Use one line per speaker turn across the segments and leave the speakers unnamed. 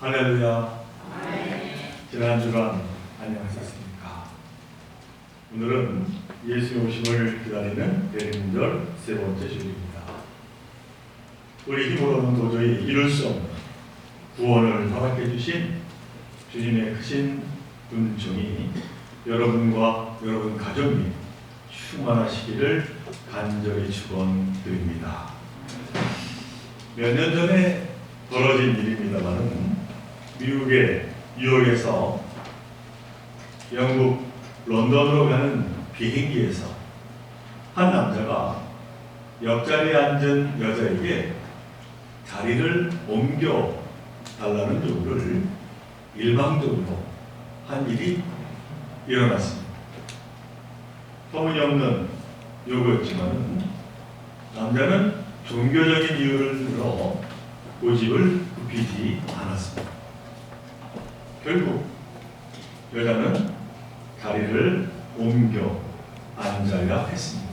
할렐루야. 지난 주간 안녕하셨습니까? 오늘은 예수의 오심을 기다리는 대림절 세 번째 주일입니다. 우리 힘으로는 도저히 이룰 수 없는 구원을 허락해 주신 주님의 크신 은총이 여러분과 여러분 가족이 충만하시기를 간절히 축원드립니다. 몇 년 전에 벌어진 일입니다만 미국의 뉴욕에서 영국 런던으로 가는 비행기에서 한 남자가 옆자리에 앉은 여자에게 자리를 옮겨 달라는 요구를 일방적으로 한 일이 일어났습니다. 터무니없는 요구였지만 남자는 종교적인 이유를 들어 고집을 굽히지 않았습니다. 결국 여자는 자리를 옮겨 앉아야 했습니다.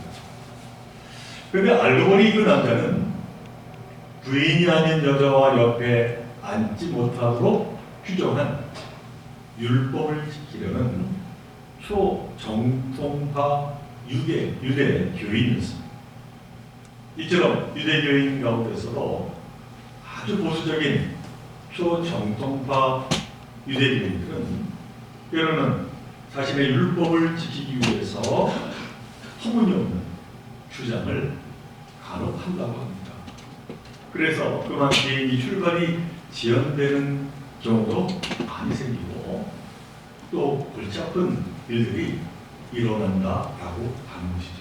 그런데 알고 보니 그 남자는 부인이 아닌 여자와 옆에 앉지 못하도록 규정한 율법을 지키려는 초정통파 유대 교인이었습니다. 이처럼 유대교인 가운데서도 아주 보수적인 초정통파 유대교인들은 때로는 자신의 율법을 지키기 위해서 터무니없는 주장을 간혹 한다고 합니다. 그래서 그만 비행기 출발이 지연되는 경우도 많이 생기고 또 골치 아픈 일들이 일어난다라고 하는 것이죠.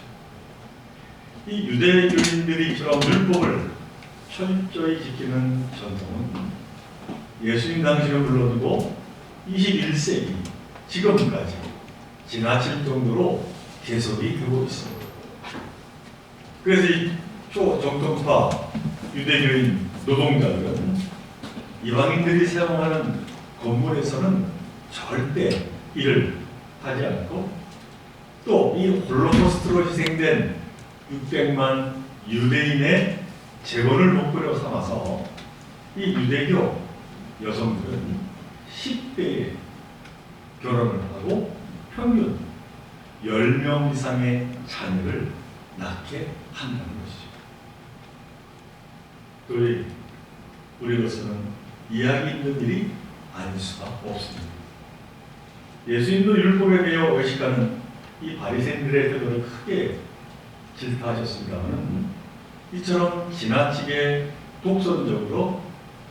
이 유대교인들이 이처럼 율법을 철저히 지키는 전통은 예수님 당시를 불러두고 21세기 지금까지 지나칠 정도로 계속이 되고 있습니다. 그래서 이 초정통파 유대교인 노동자들은 이방인들이 사용하는 건물에서는 절대 일을 하지 않고 또 이 홀로코스트로 희생된 600만 유대인의 재건을 목표로 삼아서 이 유대교 여성들은 10대에 결혼을 하고 평균 10명 이상의 자녀를 낳게 한다는 것이죠. 도저히 우리로서는 이해하기 힘든 일이 아닐 수가 없습니다. 예수님도 율법에 대해 의식하는 이 바리새인들의 태도를 크게 질타하셨습니다만 이처럼 지나치게 독선적으로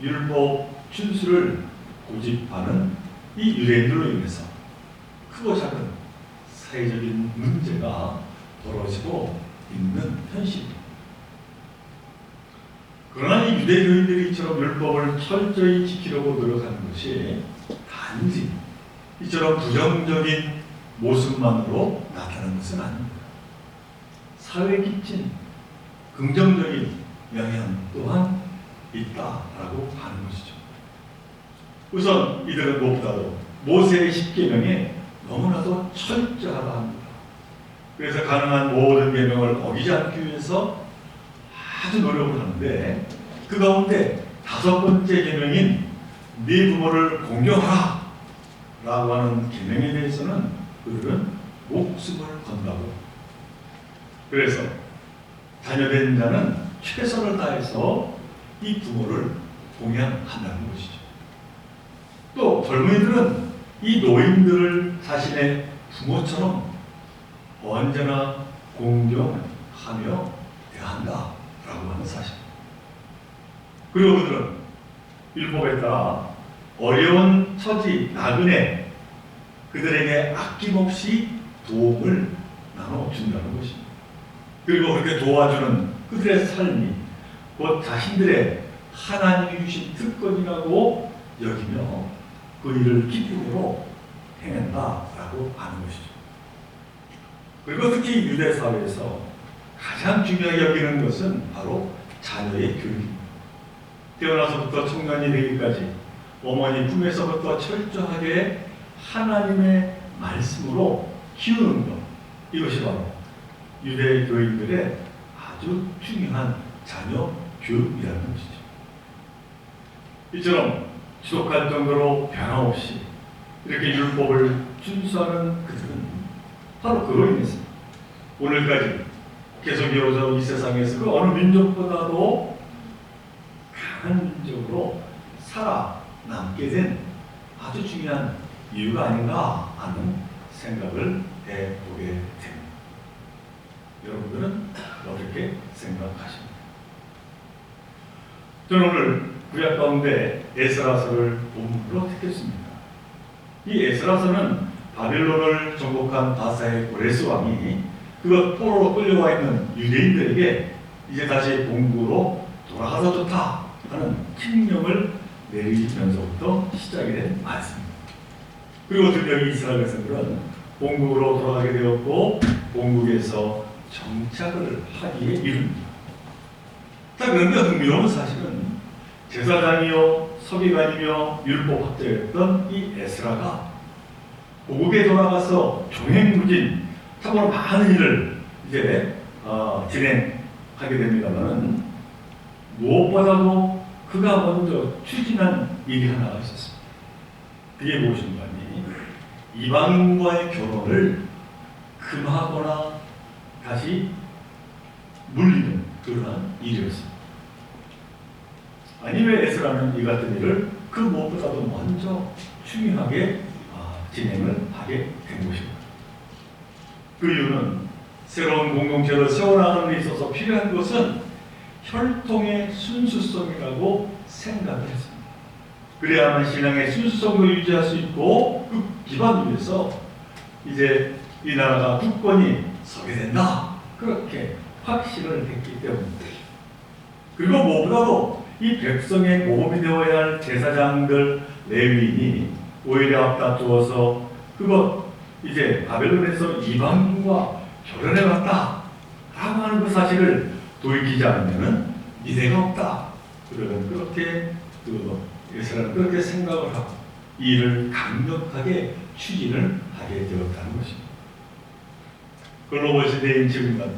율법 준수를 고집하는 이 유대인들로 인해서 크고 작은 사회적인 문제가 벌어지고 있는 현실입니다. 그러나 이 유대교인들이 이처럼 율법을 철저히 지키려고 노력하는 것이 단지 이처럼 부정적인 모습만으로 나타나는 것은 아닙니다. 사회에 끼친 긍정적인 영향 또한 있다라고 하는 것이죠. 우선 이들은 무엇보다도 모세의 10계명에 너무나도 철저하다 합니다. 그래서 가능한 모든 계명을 어기지 않기 위해서 아주 노력을 하는데 그 가운데 5번째 계명인 네 부모를 공경하라 라고 하는 계명에 대해서는 그들은 목숨을 건다고. 그래서 자녀된 자는 최선을 다해서 이 부모를 공양한다는 것이죠. 또 젊은이들은 이 노인들을 자신의 부모처럼 언제나 공경하며 대한다라고 하는 사실. 그리고 그들은 율법에 따라 어려운 처지 나그네 그들에게 아낌없이 도움을 나눠준다는 것입니다. 그리고 그렇게 도와주는 그들의 삶이 곧 자신들의 하나님이 주신 특권이라고 여기며 그 일을 기쁨으로 행한다라고 하는 것이죠. 그리고 특히 유대 사회에서 가장 중요하게 여기는 것은 바로 자녀의 교육입니다. 태어나서부터 청년이 되기까지 어머니 품에서부터 철저하게 하나님의 말씀으로 키우는 것, 이것이 바로 유대 교인들의 아주 중요한 자녀 교육이라는 것이죠. 이처럼 지독할 정도로 변함없이 이렇게 율법을 준수하는 그들은 바로 그로 인해서 오늘까지 계속 이어져 이 세상에서 그 어느 민족보다도 강한 민족으로 살아남게 된 아주 중요한 이유가 아닌가 하는 생각을 해보게 됩니다. 여러분들은 어떻게 생각하십니까? 저는 오늘 구약 가운데 에스라서를 본문으로 택했습니다. 이 에스라서는 바빌론을 정복한 바사의 고레스 왕이 그것 포로로 끌려와 있는 유대인들에게 이제 다시 본국으로 돌아가서 좋다 하는 칙령을 내리면서부터 시작이 된 말씀입니다. 그리고 드디어 이스라엘 백성들은 본국으로 돌아가게 되었고 본국에서 정착을 하기에 이릅니다. 자, 그런데 흥미로운 사실은 제사장이요 서기관이며 율법학자였던 이 에스라가 고국에 돌아가서 종횡무진 참으로 많은 일을 이제 진행하게 됩니다만은 무엇보다도 그가 먼저 추진한 일이 하나가 있었습니다. 그게 무엇인가 하니 이방인과의 결혼을 금하거나 다시 물리는 그러한 일이었습니다. 아니 왜 에스라는 이 같은 일을 그 무엇보다도 먼저 중요하게 진행을 하게 된 것입니다. 그 이유는 새로운 공동체를 세워나가는 데 있어서 필요한 것은 혈통의 순수성이라고 생각을 했습니다. 그래야만 신앙의 순수성도 유지할 수 있고 그 기반 위에서 이제 이 나라가 굳건히 서게 된다. 그렇게 확신을 했기 때문입니다. 그리고 무엇보다도 이 백성의 모범이 되어야 할 제사장들 레위인이 오히려 앞다투어서 그것 이제 바벨론에서 이방인과 결혼해 왔다 라고 하는 그 사실을 돌이키지 않으면 미래가 없다. 그러면 그렇게 에스라는 그렇게 생각을 하고 이 일을 강력하게 추진을 하게 되었다는 것입니다. 글로벌 시대인 지금은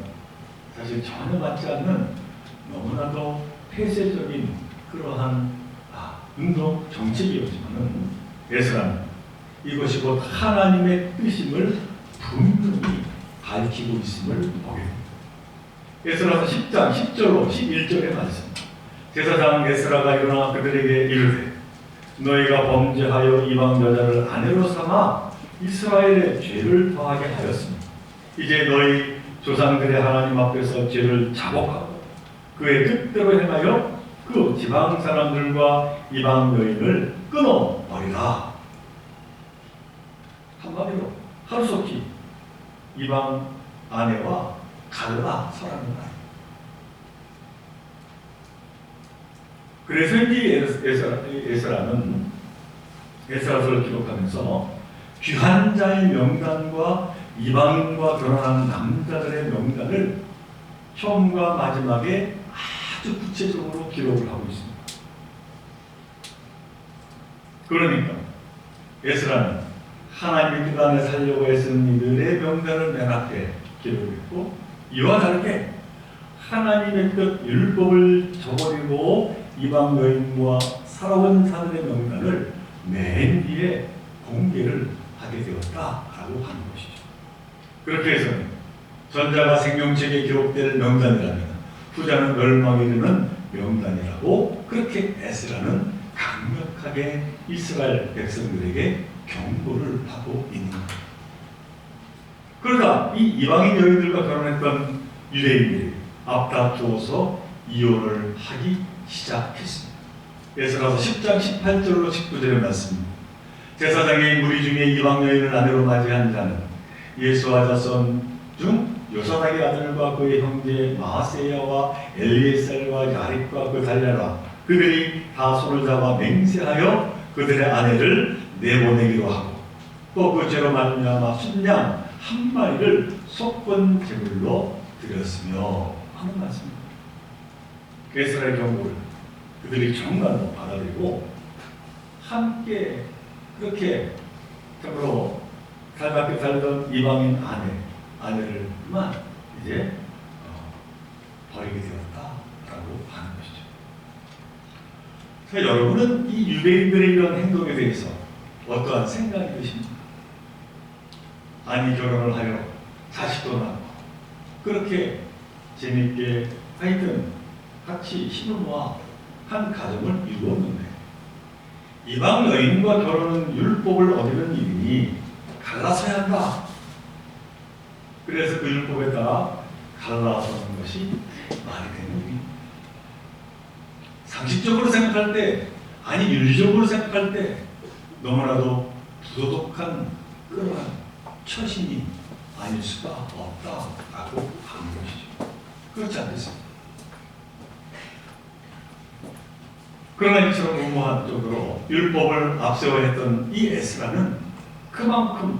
사실 전혀 맞지 않는 너무나도 폐쇄적인 그러한 운동 정책이었지만은 에스라는 이것이 곧 하나님의 뜻임을 분명히 밝히고 있음을 보게 됩니다. 에스라서 10장 10절로 11절의 말씀. 제사장 에스라가 일어나 그들에게 이르되 너희가 범죄하여 이방 여자를 아내로 삼아 이스라엘의 죄를 더하게 하였으니 이제 너희 조상들의 하나님 앞에서 죄를 자복하고 그의 뜻대로 행하여 그 지방 사람들과 이방 여인을 끊어버리라. 한마디로 하루속히 이방 아내와 갈라서라는 말. 그래서 이 에스라는 에스라서를 기록하면서 귀한 자의 명단과 이방인과 결혼한 남자들의 명단을 처음과 마지막에 아주 구체적으로 기록을 하고 있습니다. 그러니까 에스라는 하나님의 뜻 안에 살려고 애쓰는 이들의 명단을 맨 앞에 기록했고 이와 다르게 하나님의 뜻 율법을 저버리고 이방 여인과 살아온 자들의 명단을 맨 뒤에 공개를 하게 되었다라고 하는 것이죠. 그렇게 해서 전자가 생명책에 기록될 명단이라면 후자는 멸망에 이르는 명단이라고 그렇게 에스라는 강력하게 이스라엘 백성들에게 경고를 하고 있는 겁니다. 그러다 이 이방인 여인들과 결혼했던 유대인들이 앞다투어서 이혼을 하기 시작했습니다. 에스라서 10장 18절로 19절의 말씀입니다. 제사장의 무리 중에 이방 여인을 아내로 맞이한 자는 예수와 자손 중 요사닥의 아들과 그의 형제 마세야와 엘리에셀과 야립과 그 달랴라 그들이 다 손을 잡아 맹세하여 그들의 아내를 내보내기로 하고 또 그 죄로 말미암아 순양 한 마리를 속건 제물로 드렸으며 하는 말씀입니다. 에스라의 경고를 그들이 정말로 받아들이고 함께 그렇게 참으로 살갑게 살던 이방인 아내를만 이제 버리게 되었다라고 하는 것이죠. 자, 여러분은 이 유대인들의 이런 행동에 대해서 어떠한 생각이 드십니까? 아니, 결혼을 하여 자식도 낳고 그렇게 재밌게 하여튼 같이 힘을 모아 한 가정을 이루었는데, 이방 여인과 결혼은 율법을 어기는 일이니 갈라서야 한다. 그래서 그 율법에 따라 갈라서는 것이 말이 되는 일입니다. 상식적으로 생각할 때, 아니 윤리적으로 생각할 때 너무나도 부도덕한 그러한 처신이 아닐 수가 없다라고 하는 것이죠. 그렇지 않겠습니까? 그러나 이처럼 무모한 쪽으로 율법을 앞세워했던 이 에스라는 그만큼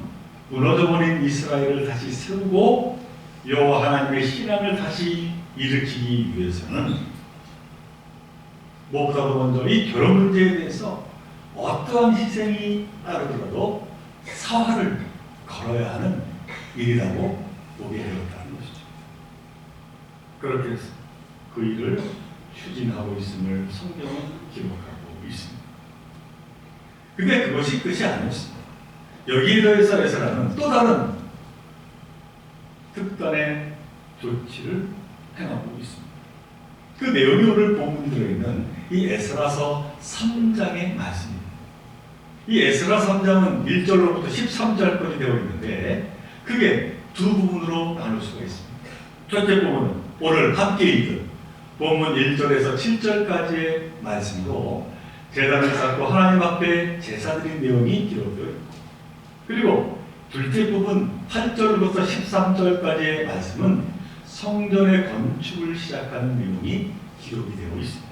무너져버린 이스라엘을 다시 세우고 여호와 하나님의 신앙을 다시 일으키기 위해서는 무엇보다도 먼저 이 결혼 문제에 대해서 어떠한 희생이 따르더라도 사활을 걸어야 하는 일이라고 보게 되었다는 것이죠. 그렇게 해서 그 일을 추진하고 있음을 성경은 기록하고 있습니다. 근데 그것이 끝이 아니었습니다. 여기에 더해서 에스라는 또 다른 특단의 조치를 행하고 있습니다. 그 내용이 오늘 본문에 들어있는 이 에스라서 3장의 말씀입니다. 이 에스라 3장은 1절로부터 13절까지 되어 있는데 그게 두 부분으로 나눌 수가 있습니다. 첫째 부분은 오늘 함께 읽은 본문 1절에서 7절까지의 말씀으로 제단을 쌓고 하나님 앞에 제사드린 내용이 기록되어 있고, 그리고 둘째 부분 8절부터 13절까지의 말씀은 성전의 건축을 시작하는 내용이 기록이 되어 있습니다.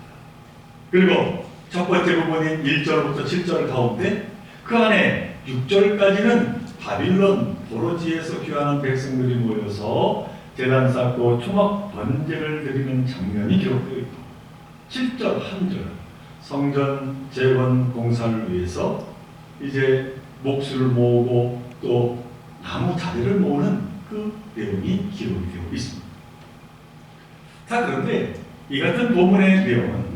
그리고 첫 번째 부분인 1절부터 7절 가운데 그 안에 6절까지는 바빌론 보로지에서 귀환한 백성들이 모여서 제단 쌓고 초막 번제를 드리는 장면이 기록되어 있고, 7절 한 절 성전 재건 공사를 위해서 이제 목수를 모으고 또 나무 자리를 모으는 그 내용이 기록이 되어 있습니다. 자, 그런데 이 같은 본문의 내용은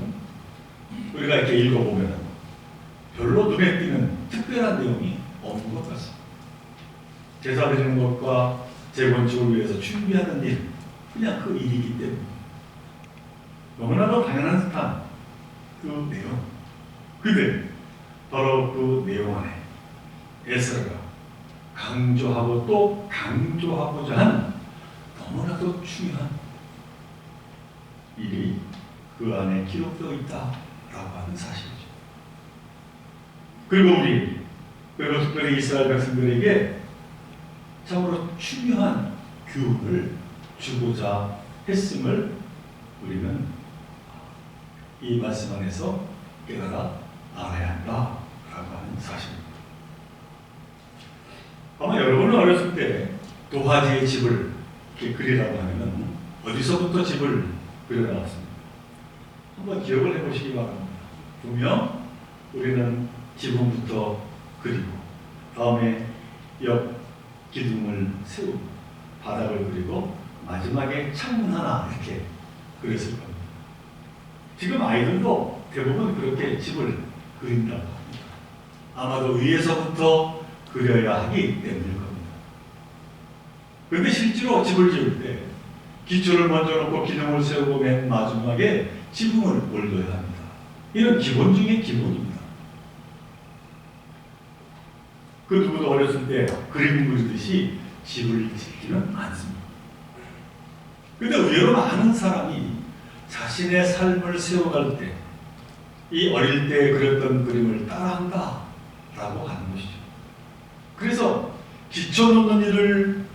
우리가 이렇게 읽어보면 별로 눈에 띄는 특별한 내용이 없는 것 같습니다. 제사 드리는 것과 재건축을 위해서 준비하는 일, 그냥 그 일이기 때문에 너무나도 당연한 듯한 그 내용. 근데 바로 그 내용 안에 에스라가 강조하고 또 강조하고자 한 너무나도 중요한 일이 그 안에 기록되어 있다라고 하는 사실이죠. 그리고 특별히 이스라엘 백성들에게 참으로 중요한 교훈을 주고자 했음을 우리는 이 말씀 안에서 깨달아 알아야 한다라고 하는 사실입니다. 아마 여러분은 어렸을 때 도화지의 집을 이렇게 그리라고 하면 어디서부터 집을 그려나왔습니다. 한번 기억을 해보시기 바랍니다. 분명 우리는 지붕부터 그리고 다음에 옆 기둥을 세우고 바닥을 그리고 마지막에 창문 하나 이렇게 그렸을 겁니다. 지금 아이들도 대부분 그렇게 집을 그린다고 합니다. 아마도 위에서부터 그려야 하기 때문일 겁니다. 그런데 실제로 집을 지을 때 기초를 먼저 놓고 기둥을 세우고 맨 마지막에 지붕을 올려야 합니다. 이런 기본 중에 기본입니다. 그 누구도 어렸을 때 그림 그리듯이 집을 짓지는 않습니다. 그런데 의외로 많은 사람이 자신의 삶을 세워갈 때 이 어릴 때 그렸던 그림을 따라한다라고 하는 것이죠. 그래서 기초 놓는 일을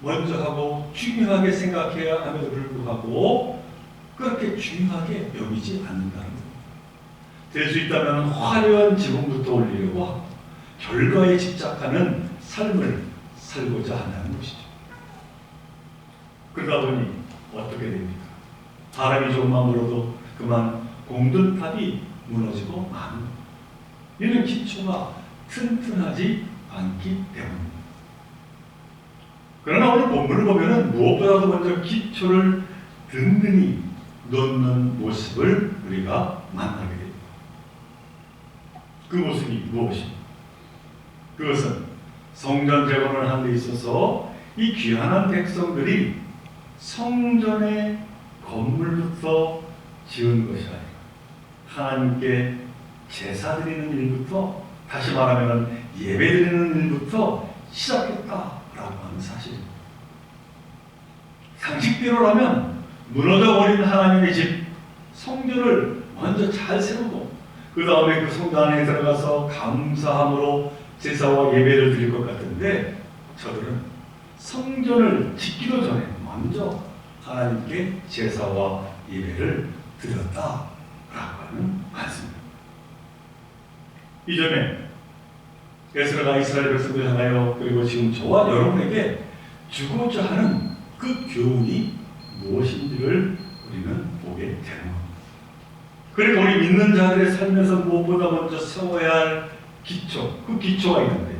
먼저 하고 중요하게 생각해야 함에도 불구하고 그렇게 중요하게 여기지 않는다는 겁니다. 될 수 있다면 화려한 지붕부터 올리려고 하고 결과에 집착하는 삶을 살고자 한다는 것이죠. 그러다 보니 어떻게 됩니까? 바람이 조금만 불어도 그만 공든탑이 무너지고 마는 이런 기초가 튼튼하지 않기 때문입니다. 그러나 오늘 본문을 보면은 무엇보다도 먼저 기초를 든든히 놓는 모습을 우리가 만나게 됩니다. 그 모습이 무엇입니까? 그것은 성전 재건을 하는 데 있어서 이 귀환한 백성들이 성전의 건물부터 지은 것이 아니라 하나님께 제사 드리는 일부터, 다시 말하면 예배 드리는 일부터 시작했다라고 하는 사실입니다. 상식대로라면 무너져버린 하나님의 집 성전을 먼저 잘 세우고 그 다음에 그 성전 안에 들어가서 감사함으로 제사와 예배를 드릴 것 같은데, 저들은 성전을 짓기도 전에 먼저 하나님께 제사와 예배를 드렸다라고 하는 말씀입니다. 이전에 에스라가 이스라엘 백성들 향하여, 그리고 지금 저와 여러분에게 주고자 하는 그 교훈이 무엇인지를 우리는 보게 되는 겁니다. 그리고 우리 믿는 자들의 삶에서 무엇보다 먼저 세워야 할 기초, 그 기초가 있는데,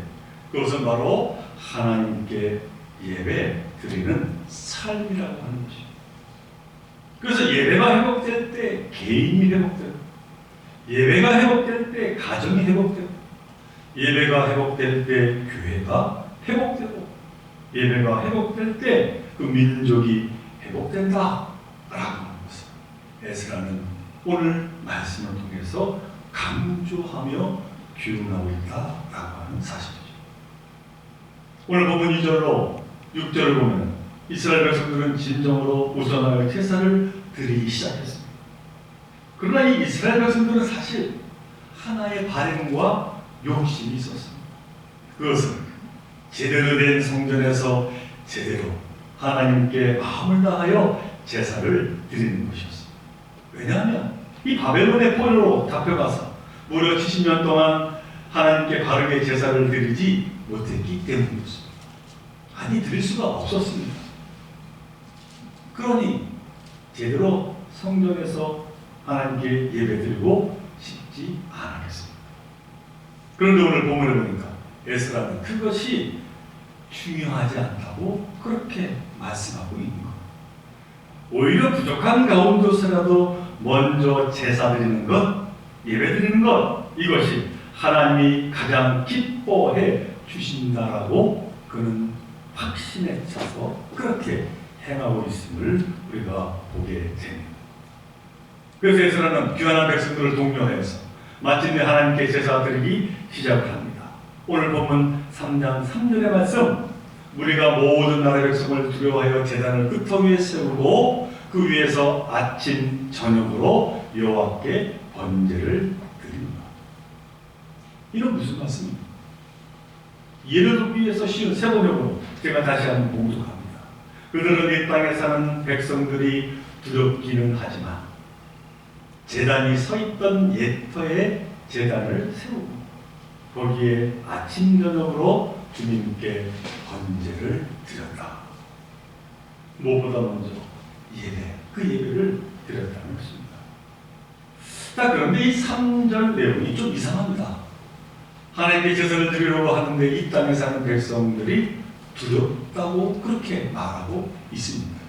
그것은 바로 하나님께 예배 드리는 삶이라고 하는 것입니다. 그래서 예배가 회복될 때 개인이 회복되고, 예배가 회복될 때 가정이 회복되고, 예배가 회복될 때 교회가 회복되고, 예배가 회복될 때 그 민족이 회복된다라고 하는 것을 에스라는 오늘 말씀을 통해서 강조하며 교훈하고 있다라고 하는 사실이죠. 오늘 본문 2절로 6절을 보면 이스라엘 백성들은 진정으로 우선하여 제사를 드리기 시작했습니다. 그러나 이 이스라엘 백성들은 사실 하나의 바램과 욕심이 있었습니다. 그것은 제대로 된 성전에서 제대로 하나님께 마음을 다하여 제사를 드리는 것이었습니다. 왜냐하면 이 바벨론의 포로로 잡혀가서 무려 70년 동안 하나님께 바르게 제사를 드리지 못했기 때문이었습니다. 아니, 드릴 수가 없었습니다. 그러니 제대로 성전에서 하나님께 예배드리고 싶지 않았습니다. 그런데 오늘 본문을 보니까 에스라는 그것이 중요하지 않다고 그렇게 말씀하고 있는 것. 오히려 부족한 가운데서라도 먼저 제사 드리는 것, 예배 드리는 것, 이것이 하나님이 가장 기뻐해 주신다라고 그는 확신에 차서 그렇게 행하고 있음을 우리가 보게 됩니다. 그래서 에스라는 귀환한 백성들을 독려해서 마침내 하나님께 제사 드리기 시작을 합니다. 오늘 본문 3장 3절의 말씀, 우리가 모든 나라의 백성을 두려워하여 제단을 끄터 위에 세우고 그 위에서 아침 저녁으로 여호와께 번제를 드립니다. 이건 무슨 말씀입니까? 예를 들기 위해서 쉬운 세 번역으로 제가 다시 한번 봉독합니다. 그들은 이 땅에 사는 백성들이 두렵기는 하지만 제단이 서 있던 옛터의 제단을 세우고 거기에 아침 저녁으로 주님께 번제를 드렸다. 무엇보다 먼저 예배, 그 예배를 드렸다는 것입니다. 자, 그런데 이 3절 내용이 좀 이상합니다. 하나님께 제사를 드리려고 하는데 이 땅에 사는 백성들이 두렵다고 그렇게 말하고 있습니다.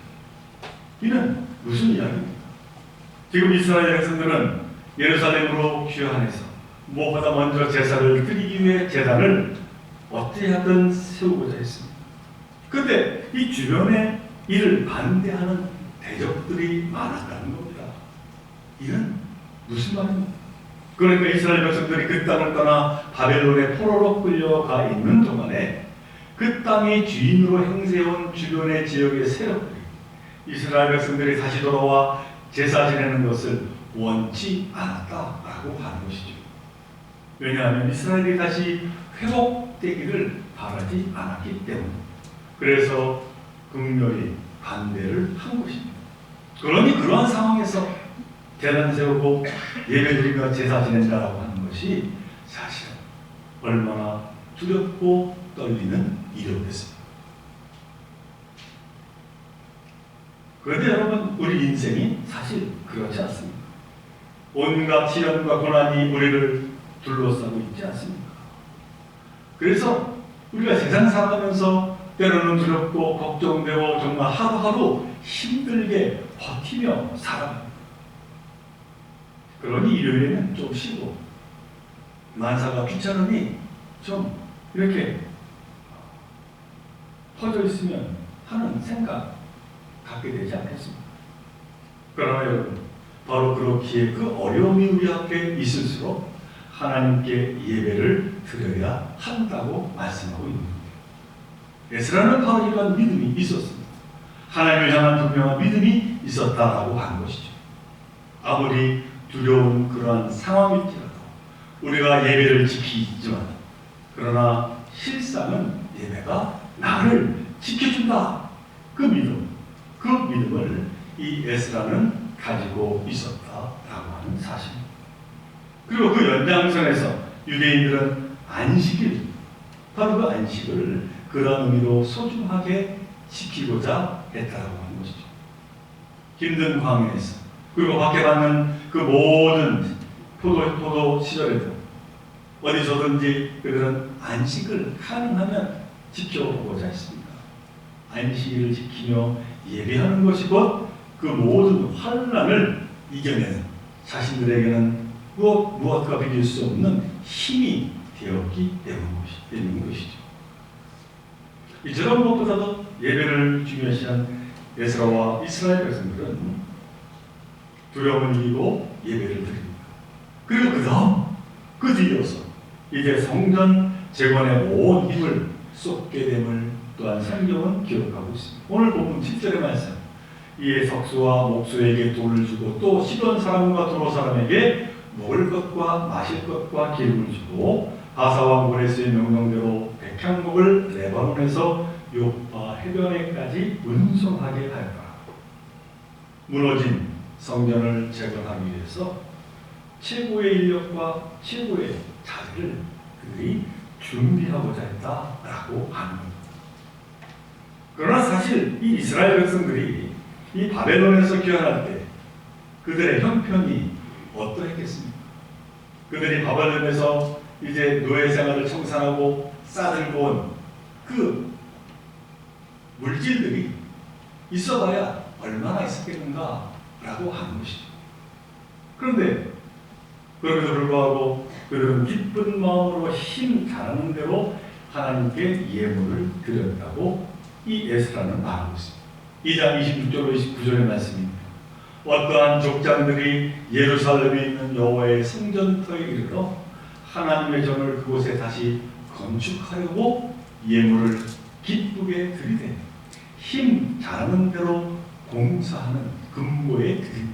이는 무슨 이야기입니까? 지금 이스라엘 백성들은 예루살렘으로 귀환해서 무엇보다 먼저 제사를 드리기 위해 제단을 어찌하든 세우고자 했습니다. 그런데 이 주변에 이를 반대하는 대적들이 많았다는 겁니다. 이는 무슨 말입니까? 그러니까 이스라엘 백성들이 그 땅을 떠나 바벨론의 포로로 끌려가 있는 동안에 그 땅의 주인으로 행세해온 주변의 지역의 세력들이 이스라엘 백성들이 다시 돌아와 제사 지내는 것을 원치 않았다라고 하는 것이죠. 왜냐하면 이스라엘이 다시 회복되기를 바라지 않았기 때문에, 그래서 극렬히 반대를 한 것입니다. 그러니 그러한 상황에서 제단 세우고 예배드리며 제사 지낸다라고 하는 것이 사실은 얼마나 두렵고 떨리는 일이었겠습니까? 그런데 여러분, 우리 인생이 사실 그렇지 않습니다. 온갖 시련과 고난이 우리를 둘러싸고 있지 않습니까? 그래서 우리가 세상 살아가면서 때로는 두렵고 걱정되고 정말 하루하루 힘들게 버티며 살아갑니다. 그러니 일요일에는 좀 쉬고 만사가 귀찮으니 좀 이렇게 퍼져 있으면 하는 생각 갖게 되지 않겠습니까? 그러나 여러분, 바로 그렇기에 그 어려움이 우리 앞에 있을수록 하나님께 예배를 드려야 한다고 말씀하고 있는 겁니다. 에스라는 바로 이러한 믿음이 있었습니다. 하나님을 향한 분명한 믿음이 있었다라고 하는 것이죠. 아무리 두려운 그러한 상황일지라도 우리가 예배를 지키지만, 그러나 실상은 예배가 나를 지켜준다. 그 믿음을 이 에스라는 가지고 있었다라고 하는 사실입니다. 그리고 그 연장선에서 유대인들은 안식일, 바로 그 안식을 그런 의미로 소중하게 지키고자 했다라고 하는 것이죠. 힘든 광야에서, 그리고 밖에 받는 그 모든 포도 시절에도 어디서든지 그들은 안식을 가능하면 지켜보고자 했습니다. 안식일을 지키며 예배하는 것이 곧 그 모든 환난을 이겨내는, 자신들에게는 무엇과 비길 수 없는 힘이 되었기 때문인 것이죠. 이처럼 무엇보다도 예배를 중요시한 에스라와 이스라엘 백성들은 두려움을 이기고 예배를 드립니다. 그리고 그 뒤이어서 이제 성전 재건에 온 힘을 쏟게 됨을 또한 성경은 기록하고 있습니다. 오늘 본문 7절의 말씀, 이에 석수와 목수에게 돈을 주고 또 시돈 사람과 도로 사람에게 먹을 것과 마실 것과 기름을 주고 바사왕 고레스의 명령대로 백향목을 레바논에서 요파 해변에까지 운송하게 하였다. 무너진 성전을 재건하기 위해서 최고의 인력과 최고의 자리를 그들이 준비하고자 했다라고 하는 겁니다. 그러나 사실 이 이스라엘 백성들이 이 바벨론에서 귀환할 때 그들의 형편이 어떠했겠습니까? 그들이 바벨론에서 이제 노예 생활을 청산하고 싸들고 온 그 물질들이 있어봐야 얼마나 있었겠는가 라고 하는 것이죠. 그런데 그럼에도 불구하고 그들은 기쁜 마음으로 힘 다하는 대로 하나님께 예물을 드렸다고 이 에스라는 말하고 있습니다. 2장 26절 29절의 말씀입니다. 어떠한 족장들이 예루살렘에 있는 여호와의 성전터에 이르러 하나님의 전을 그곳에 다시 건축하려고 예물을 기쁘게 드리되 힘 다하는 대로 공사하는 금고에 드리니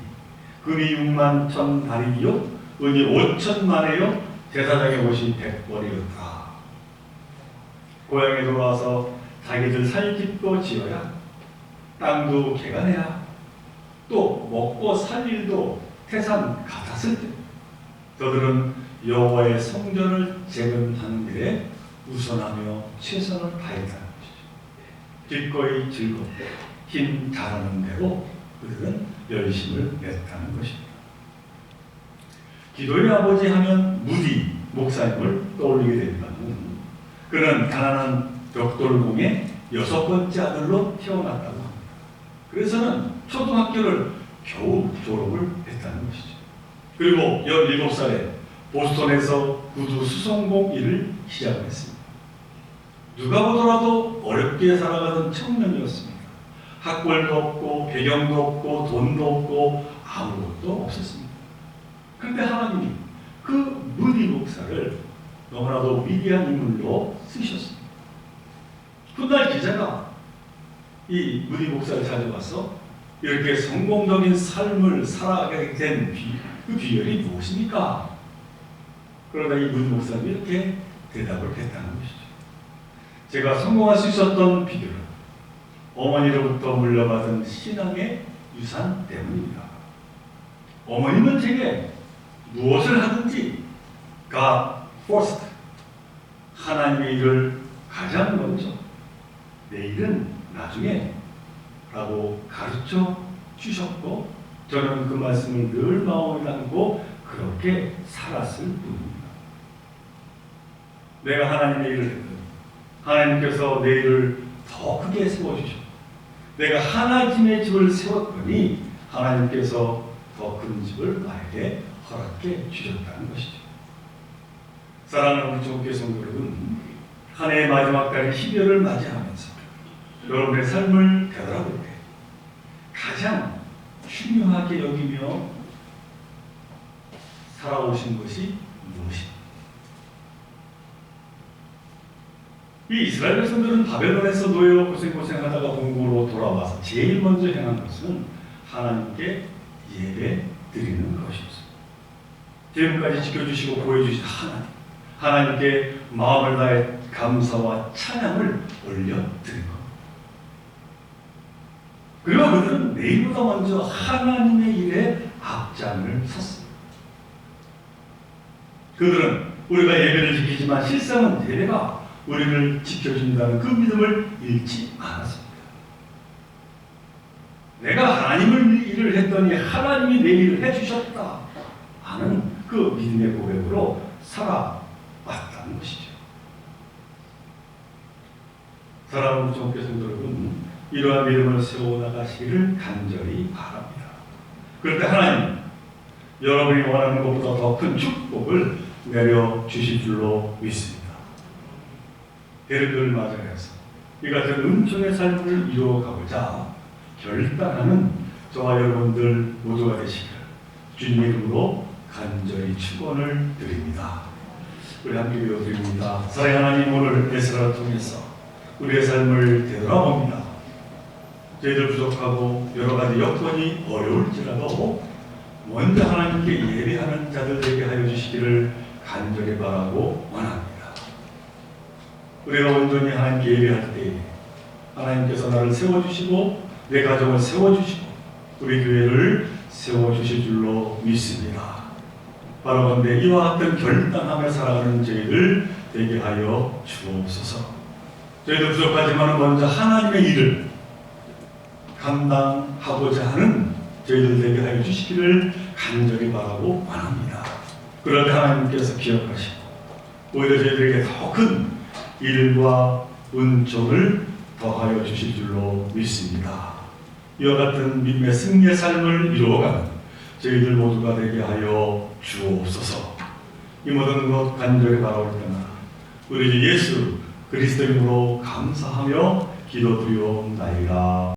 금이 6만 1,000달이요 은이 5,000만에요 제사장의 옷이 100벌이었다. 고향에 돌아와서 자기들 살집도 지어야 땅도 개간해야 또 먹고 살 일도 태산 같았을 때 저들은 여호와의 성전을 재건하는 일에 우선하며 최선을 다했다는 것이죠. 기꺼이 즐겁고 힘 다하는 대로 그들은 열심을 냈다는 것입니다. 기도의 아버지 하면 무디 목사님을 떠올리게 됩니다. 그는 가난한 벽돌공의 6번째 아들로 태어났다고 합니다. 그래서는 초등학교를 겨우 졸업을 했다는 것이죠. 그리고 17살에 보스턴에서 구두 수송공 일을 시작했습니다. 누가 보더라도 어렵게 살아가던 청년이었습니다. 학벌도 없고 배경도 없고 돈도 없고 아무것도 없었습니다. 그런데 하나님이 그 무디 목사를 너무나도 위대한 인물로 쓰셨습니다. 훗날 기자가 이 무디 목사를 찾아와서 이렇게 성공적인 삶을 살아가게 된 그 비결이 무엇입니까? 그러나 이 무디 목사는 이렇게 대답을 했다는 것이죠. 제가 성공할 수 있었던 비결은 어머니로부터 물려받은 신앙의 유산 때문입니다. 어머님은 제게 무엇을 하든지 God first, 하나님의 일을 가장 먼저, 내 일은 나중에 라고 가르쳐 주셨고 저는 그 말씀을 늘 마음에 담고 그렇게 살았을 뿐입니다. 내가 하나님의 일을 했더니 하나님께서 내 일을 더 크게 세워주셨고 내가 하나님의 집을 세웠더니 하나님께서 더 큰 집을 나에게 허락해 주셨다는 것이죠. 사랑하는 우리 종교 성도 여러분, 한 해의 마지막 달인 12월을 맞이하면서 여러분의 삶을 되돌아볼 때 가장 중요하게 여기며 살아오신 것이 무엇입니까? 이 이스라엘 백성들은 바벨론에서 노예로 고생하다가 본국으로 돌아와서 제일 먼저 행한 것은 하나님께 예배 드리는 것이었습니다. 지금까지 지켜주시고 보여주신 하나님께 마음을 다해 감사와 찬양을 올려드린 것. 그리고 그들은 내일보다 먼저 하나님의 일에 앞장을 섰습니다. 그들은 우리가 예배를 지키지만 실상은 예배가 우리를 지켜준다는 그 믿음을 잃지 않았습니다. 내가 하나님을 일을 했더니 하나님이 내 일을 해주셨다 하는 그 믿음의 고백으로 살아왔다는 것이죠. 사랑하는 종교 성도 여러분, 이러한 믿음을 세워나가시기를 간절히 바랍니다. 그럴 때 하나님, 여러분이 원하는 것보다 더 큰 축복을 내려주실 줄로 믿습니다. 대를 맞이해서 이 같은 은총의 삶을 이루어가고자 결단하는 저와 여러분들 모두가 되시기를 주님의 이름으로 간절히 축원을 드립니다. 우리 함께 기도드립니다. 사랑의 하나님, 오늘 에스라를 통해서 우리의 삶을 되돌아봅니다. 저희들 부족하고 여러 가지 여건이 어려울지라도 먼저 하나님께 예배하는 자들 되게 하여 주시기를 간절히 바라고 원합니다. 우리가 온전히 하나님께 예배할 때에 하나님께서 나를 세워주시고 내 가정을 세워주시고 우리 교회를 세워주실 줄로 믿습니다. 바로 그런데 이와 같은 결단하며 살아가는 저희들 되게 하여 주옵소서. 저희도 부족하지만 먼저 하나님의 일을 감당하고자 하는 저희들 되게 하여 주시기를 간절히 바라고 원합니다. 그런데 하나님께서 기억하시고 오히려 저희들에게 더 큰 일과 은총을 더하여 주실 줄로 믿습니다. 이와 같은 믿음의 승리의 삶을 이루어가는 저희들 모두가 되게 하여 주옵소서. 이 모든 것 간절히 바라올 때마다 우리 주 예수 그리스도 이름으로 감사하며 기도드리옵나이다.